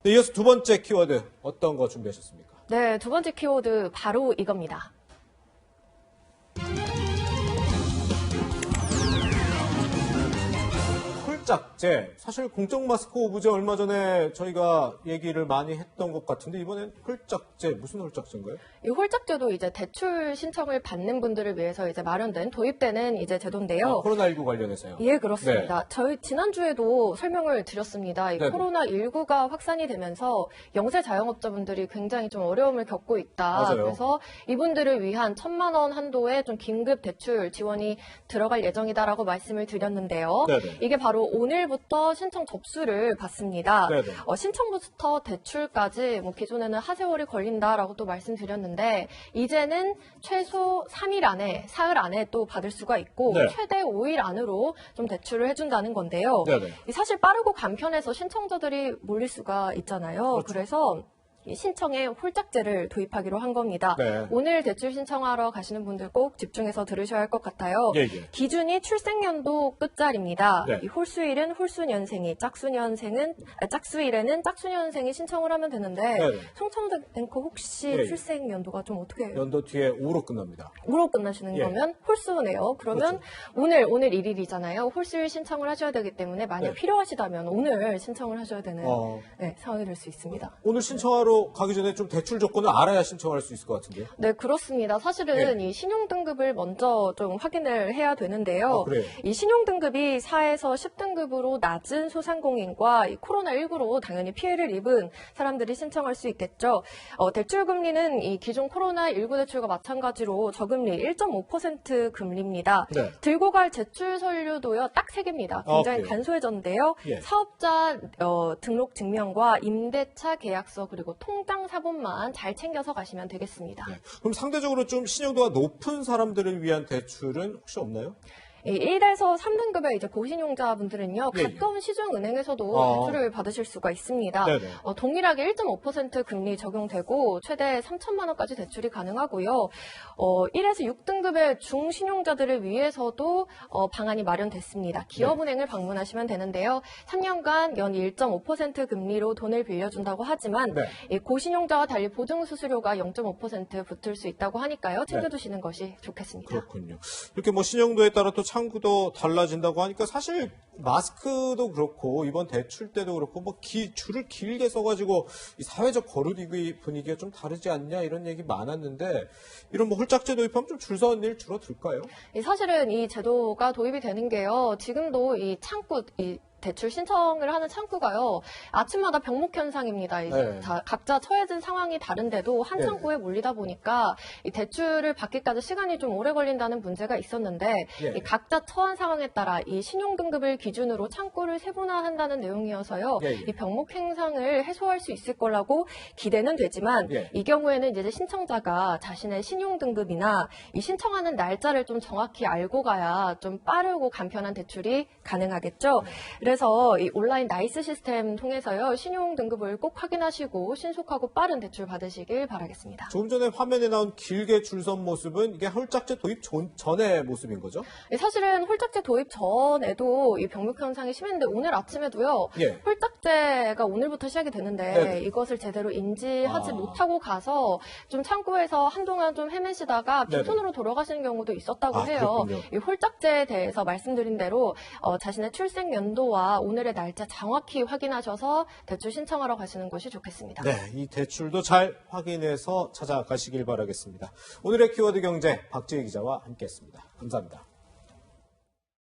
네, 이어서 두 번째 키워드 어떤 거 준비하셨습니까? 네, 두 번째 키워드 바로 이겁니다. 홀짝제. 사실 공적 마스크 오브제 얼마 전에 저희가 얘기를 많이 했던 것 같은데 이번엔 홀짝제. 무슨 홀짝제인가요? 이 홀짝제도 이제 대출 신청을 받는 분들을 위해서 이제 마련된 도입되는 이제 제도인데요. 코로나19 관련해서요. 예, 그렇습니다. 저희 지난주에도 설명을 드렸습니다. 이 네네. 코로나19가 확산이 되면서 영세 자영업자분들이 굉장히 좀 어려움을 겪고 있다. 맞아요. 그래서 이분들을 위한 1,000만 원 한도의 좀 긴급 대출 지원이 들어갈 예정이다라고 말씀을 드렸는데요. 네네. 이게 바로 오늘부터 신청 접수를 받습니다. 네네. 신청부터 대출까지 기존에는 하세월이 걸린다라고 또 말씀드렸는데 이제는 최소 3일 안에, 사흘 안에 또 받을 수가 있고 네. 최대 5일 안으로 좀 대출을 해준다는 건데요. 네네. 사실 빠르고 간편해서 신청자들이 몰릴 수가 있잖아요. 그렇죠. 그래서 이 신청에 홀짝제를 도입하기로 한 겁니다. 네. 오늘 대출 신청하러 가시는 분들 꼭 집중해서 들으셔야 할 것 같아요. 예. 기준이 출생연도 끝자리입니다. 네. 이 홀수일은 홀수년생이, 짝수일에는 짝수년생이 신청을 하면 되는데 네네. 송청뱅크 혹시 예. 출생연도가 좀 어떻게 해요? 연도 뒤에 5로 끝납니다. 5로 끝나시는 예. 거면 홀수네요. 그러면 그렇죠. 오늘 1일이잖아요. 홀수일 신청을 하셔야 되기 때문에 만약 네. 필요하시다면 오늘 신청을 하셔야 되는 상황이 될 수 있습니다. 오늘 신청하러 가기 전에 좀 대출 조건을 알아야 신청할 수 있을 것 같은데요. 네, 그렇습니다. 사실은 이 신용등급을 먼저 좀 확인을 해야 되는데요. 그래요? 이 신용등급이 4에서 10등급으로 낮은 소상공인과 이 코로나19로 당연히 피해를 입은 사람들이 신청할 수 있겠죠. 대출금리는 이 기존 코로나19 대출과 마찬가지로 저금리 1.5% 금리입니다. 네. 들고 갈 제출 서류도요, 딱 3개입니다. 굉장히 그래요? 간소해졌는데요. 예. 사업자 등록 증명과 임대차 계약서 그리고 통장 사본만 잘 챙겨서 가시면 되겠습니다. 네. 그럼 상대적으로 좀 신용도가 높은 사람들을 위한 대출은 혹시 없나요? 이 1에서 3등급의 이제 고신용자분들은요, 예. 가까운 시중은행에서도 대출을 받으실 수가 있습니다. 네네. 동일하게 1.5% 금리 적용되고 최대 3천만 원까지 대출이 가능하고요. 1에서 6등급의 중신용자들을 위해서도 방안이 마련됐습니다. 기업은행을 방문하시면 되는데요. 3년간 연 1.5% 금리로 돈을 빌려준다고 하지만 네. 이 고신용자와 달리 보증수수료가 0.5% 붙을 수 있다고 하니까요. 챙겨두시는 것이 좋겠습니다. 그렇군요. 이렇게 신용도에 따라 또 창구도 달라진다고 하니까 사실 마스크도 그렇고 이번 대출 때도 그렇고 줄을 길게 써가지고 이 사회적 거리두기 분위기가 좀 다르지 않냐 이런 얘기 많았는데 이런 홀짝제 도입하면 좀 줄 서는 일 줄어들까요? 사실은 이 제도가 도입이 되는 게요. 지금도 이 창구, 대출 신청을 하는 창구가요. 아침마다 병목 현상입니다. 네. 다 각자 처해진 상황이 다른데도 한 창구에 몰리다 보니까 이 대출을 받기까지 시간이 좀 오래 걸린다는 문제가 있었는데 이 각자 처한 상황에 따라 이 신용 등급을 기준으로 창구를 세분화한다는 내용이어서요. 이 병목 현상을 해소할 수 있을 거라고 기대는 되지만 이 경우에는 이제 신청자가 자신의 신용 등급이나 이 신청하는 날짜를 좀 정확히 알고 가야 좀 빠르고 간편한 대출이 가능하겠죠. 그래서 이 온라인 나이스 시스템 통해서요. 신용 등급을 꼭 확인하시고 신속하고 빠른 대출 받으시길 바라겠습니다. 조금 전에 화면에 나온 길게 줄 선 모습은 이게 홀짝제 도입 전의 모습인 거죠? 사실은 홀짝제 도입 전에도 이 병목 현상이 심했는데 오늘 아침에도요. 홀짝제가 오늘부터 시작이 되는데 이것을 제대로 인지하지 못하고 가서 좀 창구에서 한동안 좀 헤매시다가 빈손으로 돌아가시는 경우도 있었다고 해요. 그렇군요. 이 홀짝제에 대해서 말씀드린 대로 자신의 출생 연도와 오늘의 날짜 정확히 확인하셔서 대출 신청하러 가시는 것이 좋겠습니다. 네, 이 대출도 잘 확인해서 찾아가시길 바라겠습니다. 오늘의 키워드 경제 박지희 기자와 함께했습니다. 감사합니다.